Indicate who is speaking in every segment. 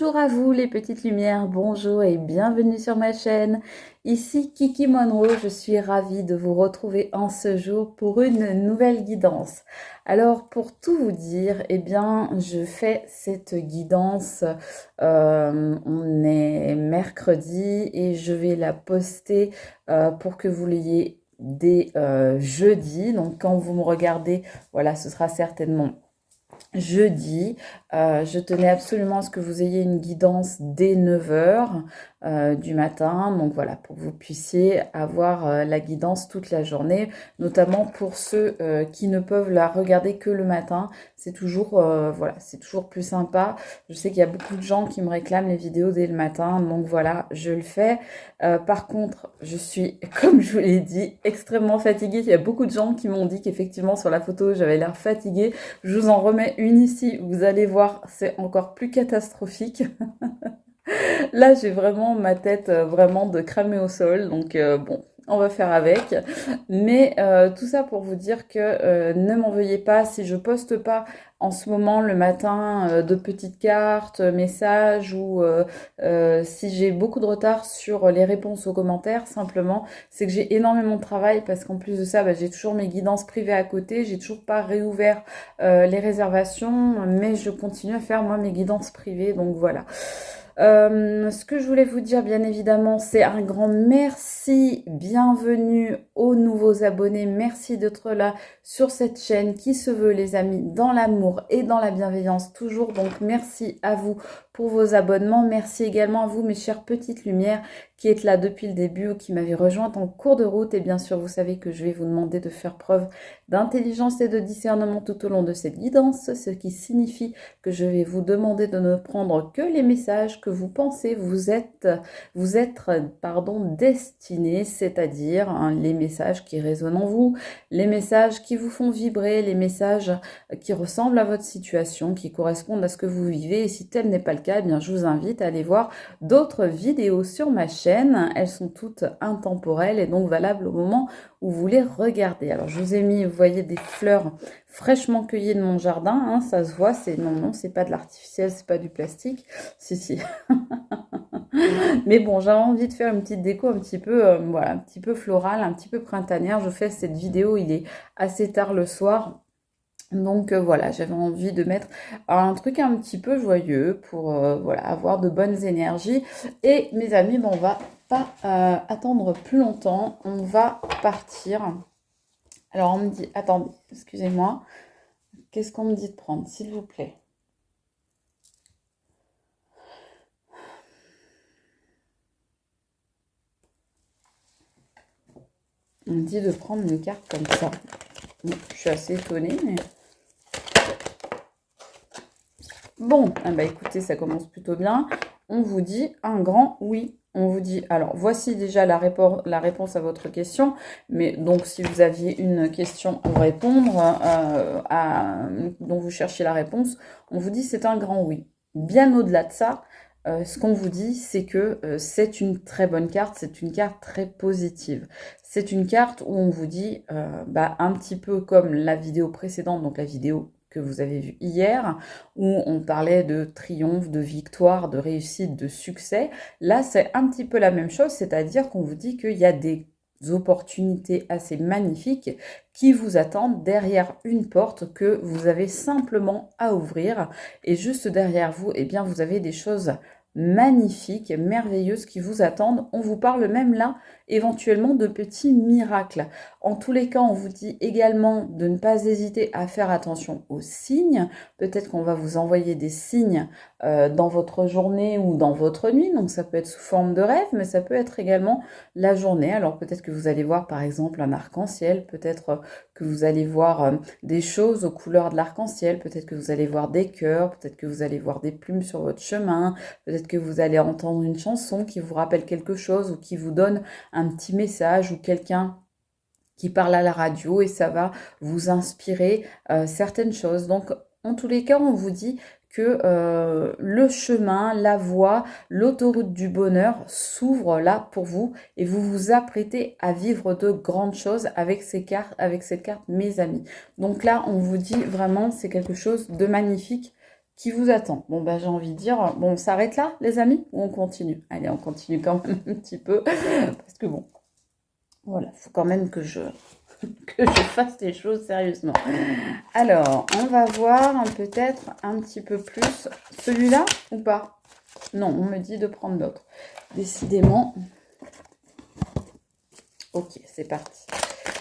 Speaker 1: Bonjour à vous les petites lumières, bonjour et bienvenue sur ma chaîne. Ici Kiki Monroe, je suis ravie de vous retrouver en ce jour pour une nouvelle guidance. Alors pour tout vous dire, eh bien je fais cette guidance, on est mercredi et je vais la poster pour que vous l'ayez dès jeudi. Donc quand vous me regardez, voilà, ce sera certainement jeudi. Je tenais absolument à ce que vous ayez une guidance dès 9 heures du matin. Donc voilà, pour que vous puissiez avoir la guidance toute la journée, notamment pour ceux qui ne peuvent la regarder que le matin. C'est toujours, voilà, c'est toujours plus sympa. Je sais qu'il y a beaucoup de gens qui me réclament les vidéos dès le matin. Donc voilà, je le fais. Par contre, je suis, comme je vous l'ai dit, extrêmement fatiguée. Il y a beaucoup de gens qui m'ont dit qu'effectivement sur la photo, j'avais l'air fatiguée. Je vous en remets une ici, vous allez voir, c'est encore plus catastrophique. Là, j'ai vraiment ma tête vraiment de cramer au sol, donc bon, on va faire avec. Mais tout ça pour vous dire que ne m'en veuillez pas si je poste pas en ce moment le matin de petites cartes, messages ou si j'ai beaucoup de retard sur les réponses aux commentaires, simplement, c'est que j'ai énormément de travail parce qu'en plus de ça, bah, j'ai toujours mes guidances privées à côté, j'ai toujours pas réouvert les réservations, mais je continue à faire moi mes guidances privées, donc voilà. Ce que je voulais vous dire, bien évidemment, c'est un grand merci, bienvenue aux nouveaux abonnés, merci d'être là sur cette chaîne qui se veut, les amis, dans l'amour et dans la bienveillance toujours. Donc merci à vous pour vos abonnements, merci également à vous, mes chères petites lumières, qui êtes là depuis le début ou qui m'avez rejointe en cours de route. Et bien sûr, vous savez que je vais vous demander de faire preuve d'intelligence et de discernement tout au long de cette guidance, ce qui signifie que je vais vous demander de ne prendre que les messages que vous pensez vous être destinés, c'est-à-dire les messages qui résonnent en vous, les messages qui vous font vibrer, les messages qui ressemblent à votre situation, qui correspondent à ce que vous vivez. Et si tel n'est pas le cas, eh bien, je vous invite à aller voir d'autres vidéos sur ma chaîne. Elles sont toutes intemporelles et donc valables au moment où vous les regardez. Alors, je vous ai mis, vous voyez, des fleurs fraîchement cueillies de mon jardin, hein, ça se voit, c'est non, c'est pas de l'artificiel, c'est pas du plastique, si. Mais bon, j'avais envie de faire une petite déco un petit peu, voilà, un petit peu florale, un petit peu printanière. Je fais cette vidéo, il est assez tard le soir. Donc voilà, j'avais envie de mettre un truc un petit peu joyeux pour voilà, avoir de bonnes énergies. Et mes amis, bon, on va pas attendre plus longtemps, on va partir. Alors on me dit, attendez, excusez-moi, qu'est-ce qu'on me dit de prendre, s'il vous plaît? On me dit de prendre une carte comme ça. Bon, je suis assez étonnée, mais... Bon, ah bah écoutez, ça commence plutôt bien. On vous dit un grand oui. On vous dit, alors voici déjà la réponse à votre question, mais donc si vous aviez une question à répondre, dont vous cherchiez la réponse, on vous dit c'est un grand oui. Bien au-delà de ça, ce qu'on vous dit, c'est que c'est une très bonne carte, c'est une carte très positive. C'est une carte où on vous dit, bah, un petit peu comme la vidéo précédente, donc la vidéo que vous avez vue hier, où on parlait de triomphe, de victoire, de réussite, de succès. Là, c'est un petit peu la même chose, c'est-à-dire qu'on vous dit qu'il y a des opportunités assez magnifiques qui vous attendent derrière une porte que vous avez simplement à ouvrir. Et juste derrière vous, eh bien, vous avez des choses magnifiques, merveilleuses qui vous attendent. On vous parle même là, éventuellement, de petits miracles. En tous les cas, on vous dit également de ne pas hésiter à faire attention aux signes. Peut-être qu'on va vous envoyer des signes dans votre journée ou dans votre nuit. Donc ça peut être sous forme de rêve, mais ça peut être également la journée. Alors peut-être que vous allez voir par exemple un arc-en-ciel, peut-être que vous allez voir des choses aux couleurs de l'arc-en-ciel, peut-être que vous allez voir des cœurs, peut-être que vous allez voir des plumes sur votre chemin, peut-être que vous allez entendre une chanson qui vous rappelle quelque chose ou qui vous donne un petit message ou quelqu'un qui parle à la radio et ça va vous inspirer certaines choses. Donc, en tous les cas, on vous dit que le chemin, la voie, l'autoroute du bonheur s'ouvre là pour vous et vous vous apprêtez à vivre de grandes choses avec cette carte, mes amis. Donc là, on vous dit vraiment, c'est quelque chose de magnifique qui vous attend. Bon, ben, j'ai envie de dire, bon, on s'arrête là, les amis, ou on continue? Allez, on continue quand même un petit peu, parce que bon, voilà, il faut quand même que que je fasse les choses sérieusement. Alors, on va voir peut-être un petit peu plus celui-là ou pas? Non, on me dit de prendre l'autre. Décidément. Ok, c'est parti.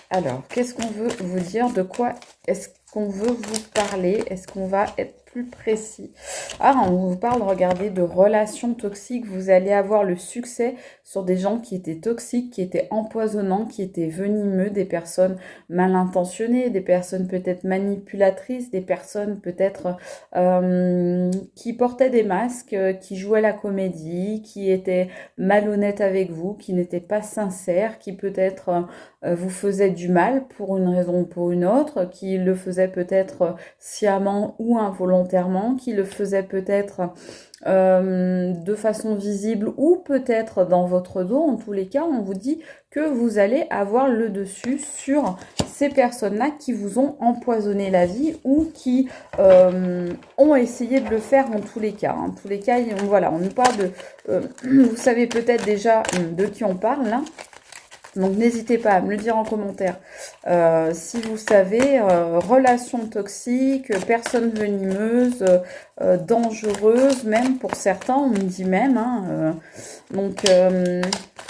Speaker 1: Alors, qu'est-ce qu'on veut vous dire? De quoi est-ce qu'on veut vous parler? Est-ce qu'on va être plus précis? Ah, on vous parle, regardez, de relations toxiques. Vous allez avoir le succès sur des gens qui étaient toxiques, qui étaient empoisonnants, qui étaient venimeux, des personnes mal intentionnées, des personnes peut-être manipulatrices, des personnes peut-être qui portaient des masques, qui jouaient la comédie, qui étaient malhonnêtes avec vous, qui n'étaient pas sincères, qui peut-être vous faisait du mal pour une raison ou pour une autre, qui le faisait peut-être sciemment ou involontairement, qui le faisait peut-être de façon visible ou peut-être dans votre dos. En tous les cas, on vous dit que vous allez avoir le dessus sur ces personnes-là qui vous ont empoisonné la vie ou qui ont essayé de le faire en tous les cas. En tous les cas, voilà, on nous parle de... vous savez peut-être déjà de qui on parle, là. Donc n'hésitez pas à me le dire en commentaire si vous savez, relations toxiques, personnes venimeuses, dangereuses, même pour certains, on me dit même. Hein, donc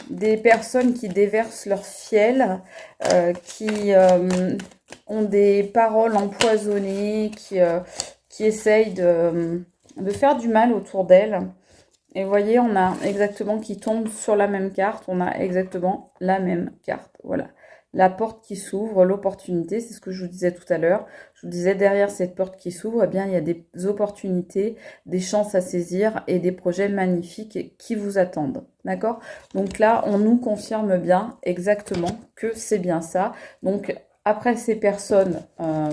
Speaker 1: des personnes qui déversent leur fiel, qui ont des paroles empoisonnées, qui essayent de faire du mal autour d'elles. Et vous voyez, on a exactement qui tombe sur la même carte, on a exactement la même carte. Voilà. La porte qui s'ouvre, l'opportunité, c'est ce que je vous disais tout à l'heure. Je vous disais, derrière cette porte qui s'ouvre, eh bien, il y a des opportunités, des chances à saisir et des projets magnifiques qui vous attendent. D'accord? Donc là, on nous confirme bien exactement que c'est bien ça. Donc, après ces personnes, on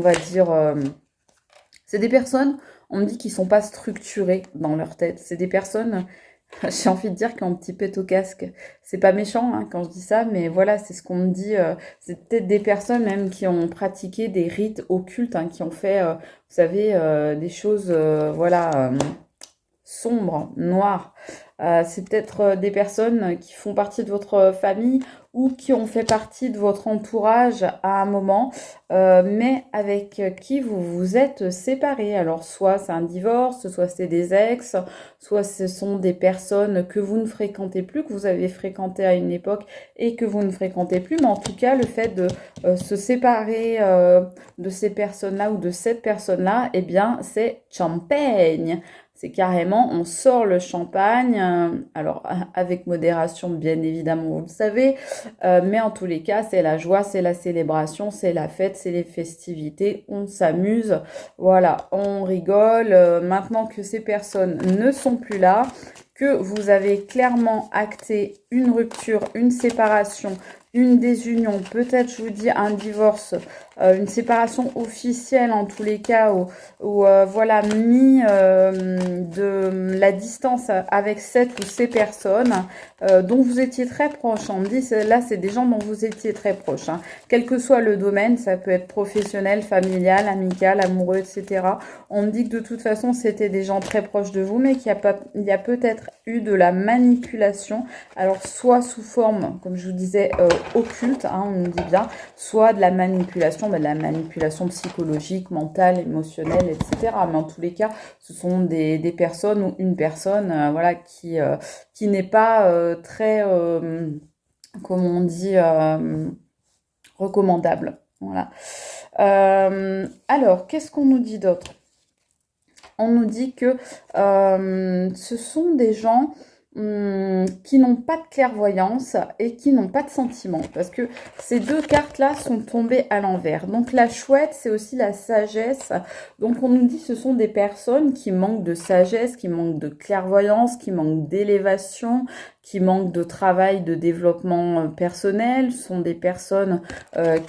Speaker 1: va dire... c'est des personnes, on me dit qu'ils sont pas structurés dans leur tête. C'est des personnes, j'ai envie de dire, qui ont un petit pet au casque. C'est pas méchant hein, quand je dis ça, mais voilà, c'est ce qu'on me dit. C'est peut-être des personnes même qui ont pratiqué des rites occultes, hein, qui ont fait, vous savez, des choses, voilà, sombres, noires. C'est peut-être des personnes qui font partie de votre famille ou qui ont fait partie de votre entourage à un moment, mais avec qui vous vous êtes séparés. Alors soit c'est un divorce, soit c'est des ex, soit ce sont des personnes que vous ne fréquentez plus, que vous avez fréquentées à une époque et que vous ne fréquentez plus. Mais en tout cas, le fait de se séparer de ces personnes-là ou de cette personne-là, eh bien, c'est champagne. C'est carrément, on sort le champagne, alors avec modération bien évidemment, vous le savez, mais en tous les cas, c'est la joie, c'est la célébration, c'est la fête, c'est les festivités, on s'amuse, voilà, on rigole. Maintenant que ces personnes ne sont plus là, que vous avez clairement acté une rupture, une séparation, une désunion, peut-être je vous dis un divorce, une séparation officielle en tous les cas, ou voilà, mis de la distance avec cette ou ces personnes dont vous étiez très proche. On me dit, là c'est des gens dont vous étiez très proche. Hein. Quel que soit le domaine, ça peut être professionnel, familial, amical, amoureux, etc. On me dit que de toute façon c'était des gens très proches de vous, mais qu'il y a peut-être eu de la manipulation. Alors soit sous forme, comme je vous disais, occulte, hein, on nous dit bien, soit de la manipulation psychologique, mentale, émotionnelle, etc. Mais en tous les cas, ce sont des personnes ou une personne voilà, qui n'est pas très, comment on dit, recommandable. Voilà. Alors, qu'est-ce qu'on nous dit d'autre? On nous dit que ce sont des gens qui n'ont pas de clairvoyance et qui n'ont pas de sentiment. Parce que ces deux cartes-là sont tombées à l'envers. Donc la chouette, c'est aussi la sagesse. Donc on nous dit que ce sont des personnes qui manquent de sagesse, qui manquent de clairvoyance, qui manquent d'élévation, qui manquent de travail, de développement personnel. Ce sont des personnes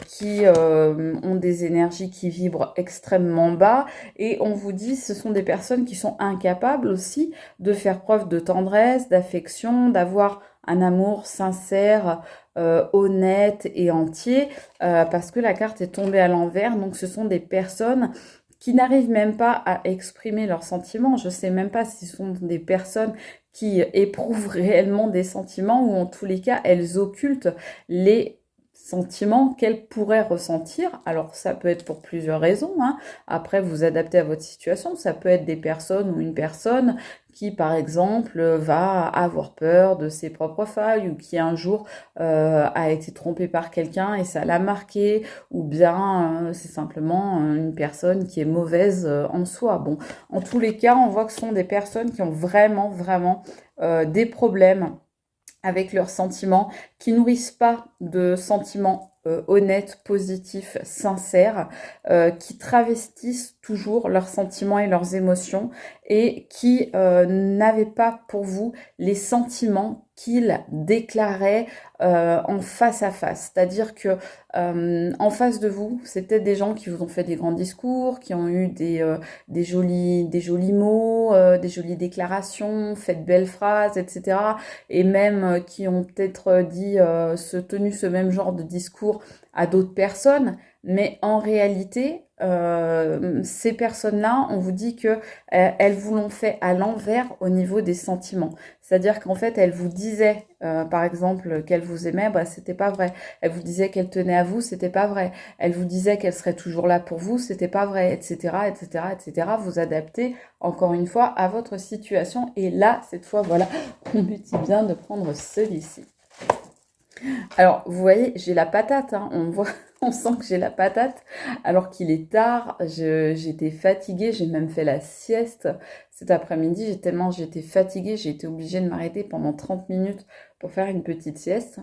Speaker 1: qui ont des énergies qui vibrent extrêmement bas. Et on vous dit ce sont des personnes qui sont incapables aussi de faire preuve de tendresse, d'affection, d'avoir un amour sincère, honnête et entier, parce que la carte est tombée à l'envers. Donc ce sont des personnes qui n'arrivent même pas à exprimer leurs sentiments. Je ne sais même pas si ce sont des personnes qui éprouvent réellement des sentiments ou en tous les cas, elles occultent les sentiments qu'elles pourraient ressentir. Alors ça peut être pour plusieurs raisons, hein. Après, vous adaptez à votre situation. Ça peut être des personnes ou une personne qui, par exemple, va avoir peur de ses propres failles ou qui un jour a été trompé par quelqu'un et ça l'a marqué, ou bien c'est simplement une personne qui est mauvaise en soi. Bon, en tous les cas, on voit que ce sont des personnes qui ont vraiment, vraiment des problèmes avec leurs sentiments, qui nourrissent pas de sentiments honnêtes, positifs, sincères, qui travestissent toujours leurs sentiments et leurs émotions et qui n'avaient pas pour vous les sentiments qu'ils déclaraient en face à face. C'est-à-dire que en face de vous, c'était des gens qui vous ont fait des grands discours, qui ont eu des jolis mots, des jolies déclarations, fait de belles phrases, etc. Et même qui ont peut-être tenu ce même genre de discours à d'autres personnes. Mais en réalité, ces personnes-là, on vous dit que elles vous l'ont fait à l'envers au niveau des sentiments. C'est-à-dire qu'en fait, elles vous disaient, par exemple, qu'elles vous aimaient, bah c'était pas vrai. Elles vous disaient qu'elles tenaient à vous, c'était pas vrai. Elles vous disaient qu'elles seraient toujours là pour vous, c'était pas vrai, etc., etc., etc. Vous adaptez encore une fois à votre situation. Et là, cette fois, voilà, on me dit bien de prendre celui-ci. Alors, vous voyez, j'ai la patate, hein, on sent que j'ai la patate, alors qu'il est tard, j'étais fatiguée, j'ai même fait la sieste cet après-midi, tellement j'étais fatiguée, j'ai été obligée de m'arrêter pendant 30 minutes pour faire une petite sieste.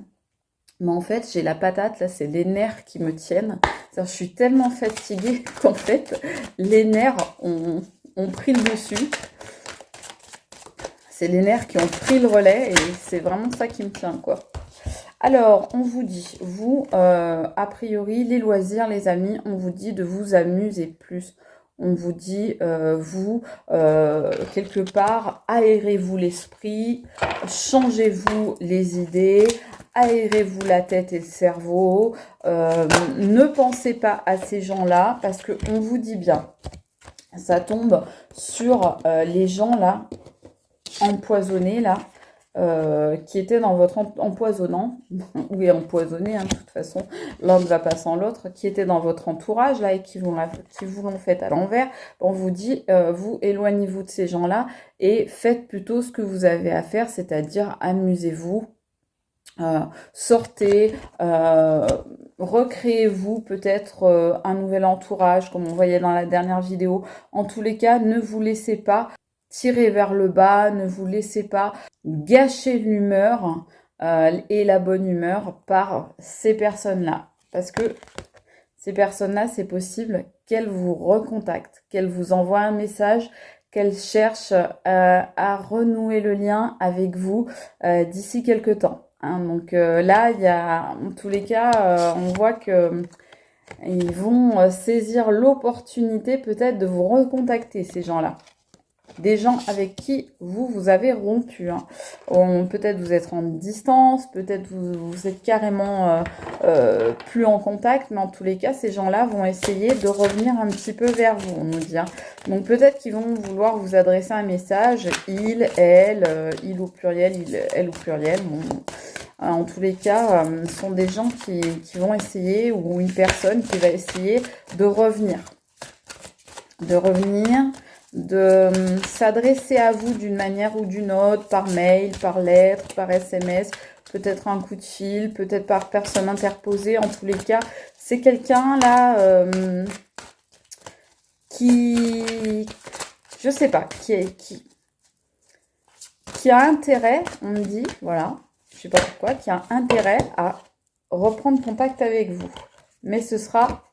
Speaker 1: Mais en fait, j'ai la patate, là, c'est les nerfs qui me tiennent. C'est-à-dire, je suis tellement fatiguée qu'en fait, les nerfs ont pris le dessus. C'est les nerfs qui ont pris le relais et c'est vraiment ça qui me tient, quoi. Alors, on vous dit, vous, a priori, les loisirs, les amis, on vous dit de vous amuser plus. On vous dit, quelque part, aérez-vous l'esprit, changez-vous les idées, aérez-vous la tête et le cerveau. Ne pensez pas à ces gens-là parce qu'on vous dit bien, ça tombe sur les gens là, empoisonnés là. Qui étaient dans votre empoisonnant, ou empoisonné, hein, de toute façon, l'un ne va pas sans l'autre, qui étaient dans votre entourage, là, et qui vous l'ont fait à l'envers, on vous dit, vous éloignez-vous de ces gens-là, et faites plutôt ce que vous avez à faire, c'est-à-dire amusez-vous, sortez, recréez-vous peut-être un nouvel entourage, comme on voyait dans la dernière vidéo. En tous les cas, ne vous laissez pas tirer vers le bas, ne vous laissez pas gâcher l'humeur et la bonne humeur par ces personnes-là. Parce que ces personnes-là, c'est possible qu'elles vous recontactent, qu'elles vous envoient un message, qu'elles cherchent à renouer le lien avec vous d'ici quelques temps. Hein. Donc là, il y a, en tous les cas, on voit que ils vont saisir l'opportunité peut-être de vous recontacter, ces gens-là. Des gens avec qui vous avez rompu. Hein. Peut-être vous êtes en distance, peut-être vous êtes carrément plus en contact, mais en tous les cas, ces gens-là vont essayer de revenir un petit peu vers vous, on nous dit. Hein. Donc peut-être qu'ils vont vouloir vous adresser un message, il, elle, il au pluriel, elle au pluriel. Bon, en tous les cas, ce sont des gens qui vont essayer, ou une personne qui va essayer de revenir. De s'adresser à vous d'une manière ou d'une autre, par mail, par lettre, par SMS, peut-être un coup de fil, peut-être par personne interposée. En tous les cas, c'est quelqu'un là qui, je sais pas, qui a intérêt, on me dit, voilà, je sais pas pourquoi, qui a intérêt à reprendre contact avec vous. Mais ce sera,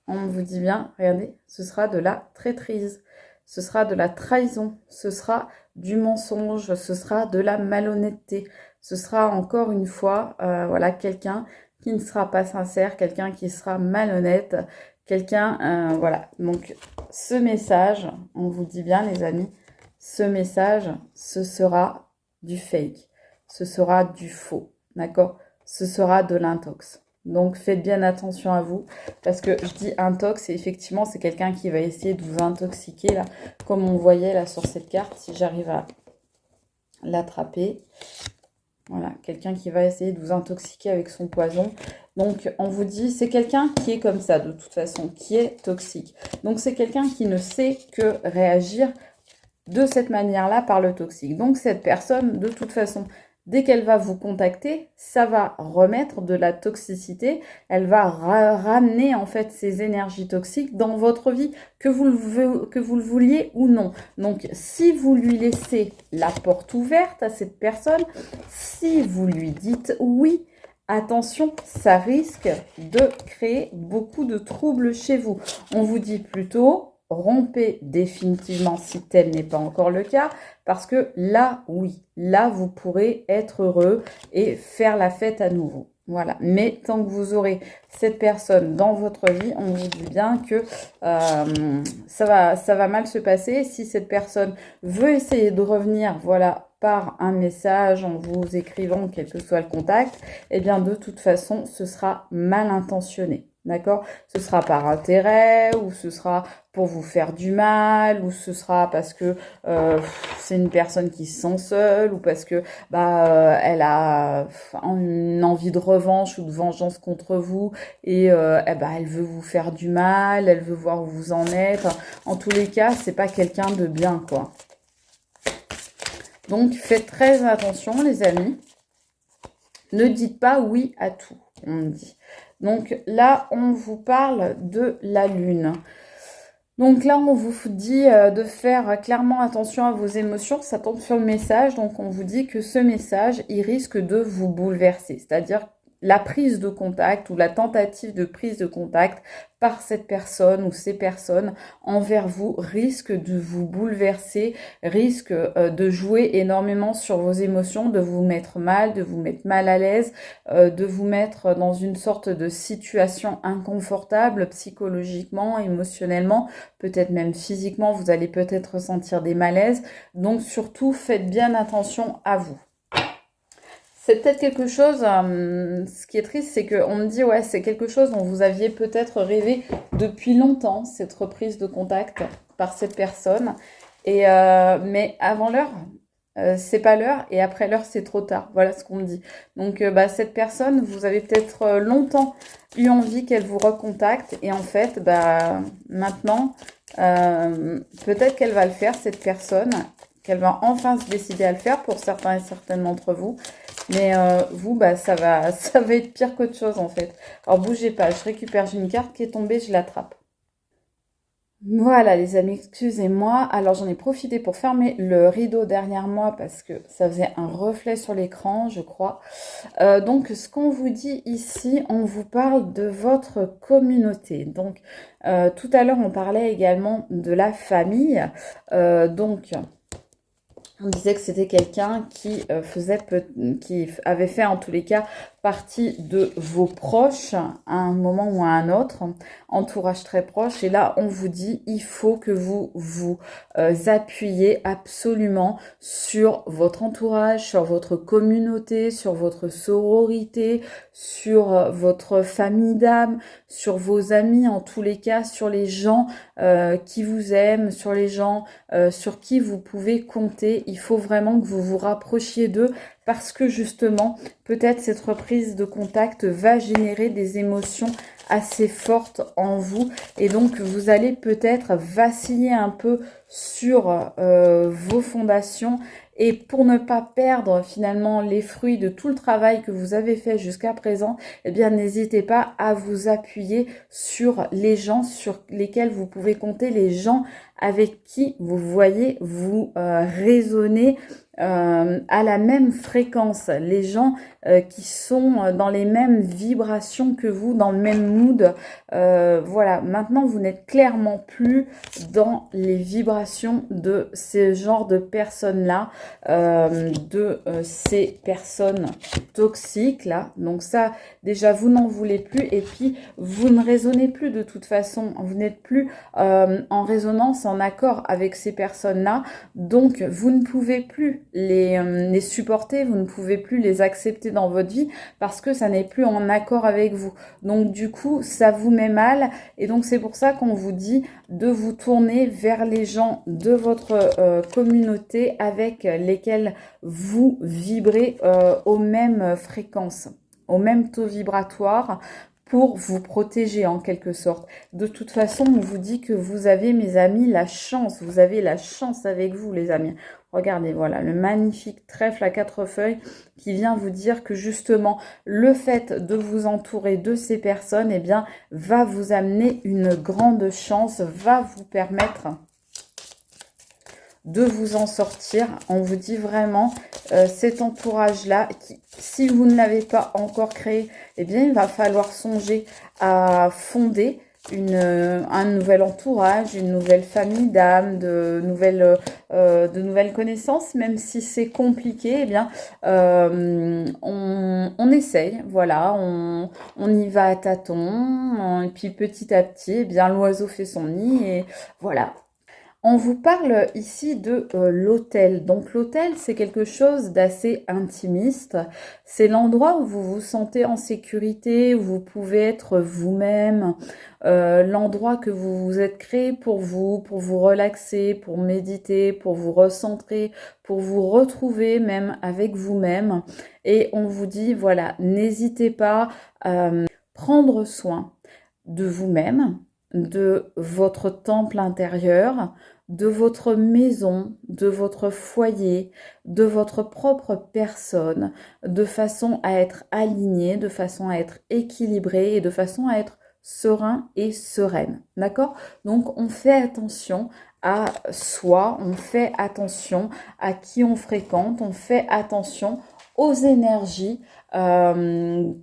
Speaker 1: on vous dit bien, regardez, ce sera de la traîtrise. Ce sera de la trahison, ce sera du mensonge, ce sera de la malhonnêteté. Ce sera encore une fois, voilà, quelqu'un qui ne sera pas sincère, quelqu'un qui sera malhonnête, quelqu'un, voilà. Donc, ce message, on vous dit bien les amis, ce message, ce sera du fake, ce sera du faux, d'accord? Ce sera de l'intox. Donc, faites bien attention à vous. Parce que je dis intox, et effectivement, c'est quelqu'un qui va essayer de vous intoxiquer, là. Comme on voyait, là, sur cette carte, si j'arrive à l'attraper. Voilà, quelqu'un qui va essayer de vous intoxiquer avec son poison. Donc, on vous dit, c'est quelqu'un qui est comme ça, de toute façon, qui est toxique. Donc, c'est quelqu'un qui ne sait que réagir de cette manière-là par le toxique. Donc, cette personne, de toute façon, dès qu'elle va vous contacter, ça va remettre de la toxicité. Elle va ramener, en fait, ces énergies toxiques dans votre vie, que vous le vouliez ou non. Donc, si vous lui laissez la porte ouverte à cette personne, si vous lui dites oui, attention, ça risque de créer beaucoup de troubles chez vous. On vous dit plutôt, rompez définitivement si tel n'est pas encore le cas, parce que là, oui, là, vous pourrez être heureux et faire la fête à nouveau. Voilà, mais tant que vous aurez cette personne dans votre vie, on vous dit bien que ça va mal se passer. Si cette personne veut essayer de revenir, voilà, par un message, en vous écrivant, quel que soit le contact, eh bien, de toute façon, ce sera mal intentionné. D'accord? Ce sera par intérêt, ou ce sera pour vous faire du mal, ou ce sera parce que c'est une personne qui se sent seule, ou parce que elle a une envie de revanche ou de vengeance contre vous, et elle veut vous faire du mal, elle veut voir où vous en êtes. En tous les cas, c'est pas quelqu'un de bien, quoi. Donc, faites très attention, les amis. Ne dites pas oui à tout, on me dit. Donc là, on vous parle de la lune. Donc là, on vous dit de faire clairement attention à vos émotions. Ça tombe sur le message. Donc on vous dit que ce message, il risque de vous bouleverser. C'est-à-dire la prise de contact ou la tentative de prise de contact par cette personne ou ces personnes envers vous risque de vous bouleverser, risque de jouer énormément sur vos émotions, de vous mettre mal, de vous mettre mal à l'aise, de vous mettre dans une sorte de situation inconfortable psychologiquement, émotionnellement, peut-être même physiquement, vous allez peut-être ressentir des malaises. Donc surtout, faites bien attention à vous. C'est peut-être quelque chose, ce qui est triste, c'est qu'on me dit, ouais, c'est quelque chose dont vous aviez peut-être rêvé depuis longtemps, cette reprise de contact par cette personne. Et, mais avant l'heure, c'est pas l'heure, et après l'heure, c'est trop tard. Voilà ce qu'on me dit. Donc, cette personne, vous avez peut-être longtemps eu envie qu'elle vous recontacte, et en fait, maintenant, peut-être qu'elle va le faire, cette personne, qu'elle va enfin se décider à le faire pour certains et certaines d'entre vous. Mais vous, ça va être pire qu'autre chose en fait. Alors bougez pas, je récupère, j'ai une carte qui est tombée, je l'attrape. Voilà les amis, excusez-moi. Alors j'en ai profité pour fermer le rideau derrière moi parce que ça faisait un reflet sur l'écran, je crois. Donc ce qu'on vous dit ici, on vous parle de votre communauté. Donc tout à l'heure on parlait également de la famille. Donc on disait que c'était quelqu'un qui qui avait fait en tous les cas partie de vos proches à un moment ou à un autre, entourage très proche. Et là, on vous dit, il faut que vous vous appuyez absolument sur votre entourage, sur votre communauté, sur votre sororité, sur votre famille d'âme, sur vos amis, en tous les cas, sur les gens qui vous aiment, sur les gens sur qui vous pouvez compter. Il faut vraiment que vous vous rapprochiez d'eux parce que justement, peut-être cette reprise de contact va générer des émotions assez fortes en vous et donc vous allez peut-être vaciller un peu sur vos fondations. Et pour ne pas perdre finalement les fruits de tout le travail que vous avez fait jusqu'à présent, eh bien n'hésitez pas à vous appuyer sur les gens sur lesquels vous pouvez compter, les gens avec qui vous voyez vous raisonner à la même fréquence, les gens qui sont dans les mêmes vibrations que vous, dans le même mood. Voilà, maintenant vous n'êtes clairement plus dans les vibrations de ce genre de personnes-là, ces personnes toxiques là. Donc ça, déjà, vous n'en voulez plus et puis vous ne raisonnez plus de toute façon. Vous n'êtes plus en résonance, en accord avec ces personnes-là. Donc, vous ne pouvez plus les supporter, vous ne pouvez plus les accepter dans votre vie parce que ça n'est plus en accord avec vous. Donc du coup, ça vous met mal et donc c'est pour ça qu'on vous dit de vous tourner vers les gens de votre communauté avec lesquels vous vibrez aux mêmes fréquences, au même taux vibratoire, pour vous protéger en quelque sorte. De toute façon, on vous dit que vous avez, mes amis, la chance. Vous avez la chance avec vous, les amis. Regardez, voilà, le magnifique trèfle à 4 feuilles qui vient vous dire que justement, le fait de vous entourer de ces personnes, eh bien, va vous amener une grande chance, va vous permettre de vous en sortir. On vous dit vraiment cet entourage-là, si vous ne l'avez pas encore créé, eh bien, il va falloir songer à fonder un nouvel entourage, une nouvelle famille d'âmes, de nouvelles connaissances, même si c'est compliqué, eh bien, on essaye, voilà, on y va à tâtons, et puis petit à petit, eh bien, l'oiseau fait son nid, et voilà. On vous parle ici de l'hôtel. Donc l'hôtel, c'est quelque chose d'assez intimiste. C'est l'endroit où vous vous sentez en sécurité, où vous pouvez être vous-même. L'endroit que vous vous êtes créé pour vous relaxer, pour méditer, pour vous recentrer, pour vous retrouver même avec vous-même. Et on vous dit, voilà, n'hésitez pas à prendre soin de vous-même, de votre temple intérieur, de votre maison, de votre foyer, de votre propre personne, de façon à être aligné, de façon à être équilibré et de façon à être serein et sereine. D'accord? Donc, on fait attention à soi, on fait attention à qui on fréquente, on fait attention aux énergies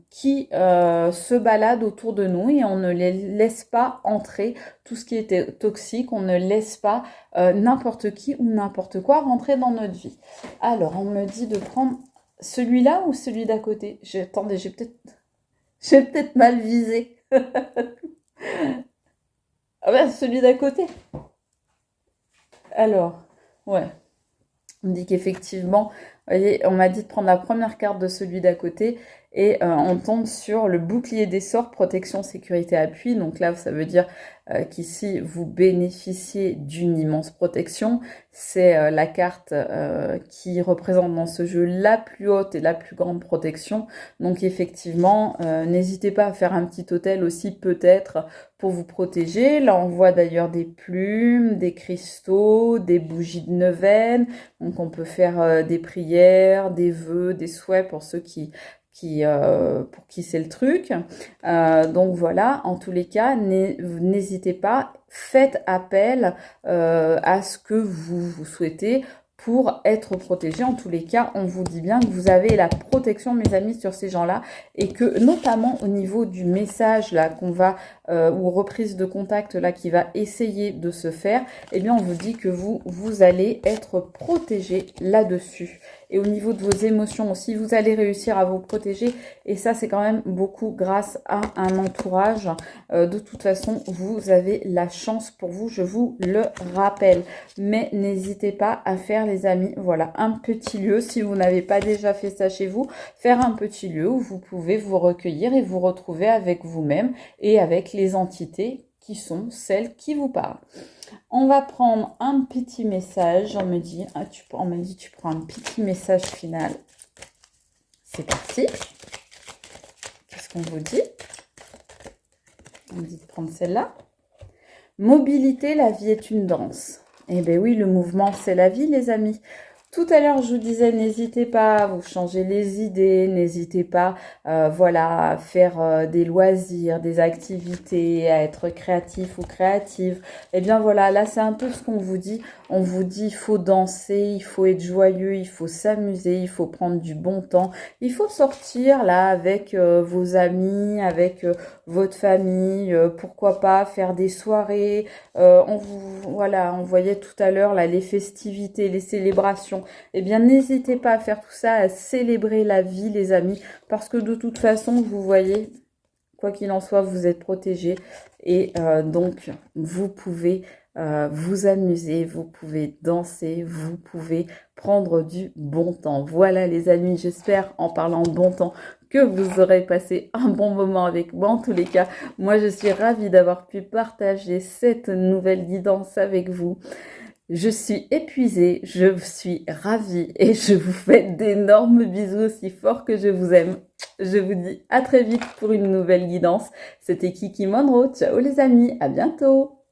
Speaker 1: qui se baladent autour de nous et on ne les laisse pas entrer. Tout ce qui est toxique, on ne laisse pas n'importe qui ou n'importe quoi rentrer dans notre vie. Alors, on me dit de prendre celui-là ou celui d'à côté. Attendez, j'ai peut-être mal visé. Ah ben, celui d'à côté. Alors, ouais. On me dit qu'effectivement, vous voyez, on m'a dit de prendre la première carte de celui d'à côté et on tombe sur le bouclier des sorts, protection, sécurité, appui. Donc là, ça veut dire qu'ici, vous bénéficiez d'une immense protection. C'est la carte qui représente dans ce jeu la plus haute et la plus grande protection. Donc effectivement, n'hésitez pas à faire un petit hôtel aussi peut-être pour vous protéger. Là, on voit d'ailleurs des plumes, des cristaux, des bougies de neuvaine. Donc on peut faire des prières, des vœux, des souhaits pour ceux pour qui c'est le truc. Donc voilà, en tous les cas, n'hésitez pas, faites appel à ce que vous souhaitez pour être protégé. En tous les cas, on vous dit bien que vous avez la protection, mes amis, sur ces gens-là et que notamment au niveau du message là qu'on va ou reprise de contact là qui va essayer de se faire, eh bien on vous dit que vous allez être protégé là-dessus. Et au niveau de vos émotions aussi, vous allez réussir à vous protéger. Et ça, c'est quand même beaucoup grâce à un entourage. De toute façon, vous avez la chance pour vous, je vous le rappelle. Mais n'hésitez pas à faire, les amis, voilà, un petit lieu. Si vous n'avez pas déjà fait ça chez vous, faire un petit lieu où vous pouvez vous recueillir et vous retrouver avec vous-même et avec les entités qui sont celles qui vous parlent. On va prendre un petit message. On me dit, tu prends un petit message final. C'est parti. Qu'est-ce qu'on vous dit? On me dit de prendre celle-là. Mobilité, la vie est une danse. Eh bien oui, le mouvement, c'est la vie, les amis. Tout à l'heure, je vous disais, n'hésitez pas à vous changer les idées, n'hésitez pas voilà, à faire des loisirs, des activités, à être créatif ou créative. Eh bien voilà, là, c'est un peu ce qu'on vous dit. On vous dit, il faut danser, il faut être joyeux, il faut s'amuser, il faut prendre du bon temps. Il faut sortir là avec vos amis, avec votre famille, pourquoi pas faire des soirées. Voilà, on voyait tout à l'heure là les festivités, les célébrations. Eh bien, n'hésitez pas à faire tout ça, à célébrer la vie, les amis, parce que de toute façon, vous voyez, quoi qu'il en soit, vous êtes protégés et donc vous pouvez vous amuser, vous pouvez danser, vous pouvez prendre du bon temps. Voilà les amis, j'espère en parlant de bon temps que vous aurez passé un bon moment avec moi. En tous les cas, moi je suis ravie d'avoir pu partager cette nouvelle guidance avec vous. Je suis épuisée, je suis ravie et je vous fais d'énormes bisous aussi fort que je vous aime. Je vous dis à très vite pour une nouvelle guidance. C'était Kiki Monroe. Ciao les amis, à bientôt.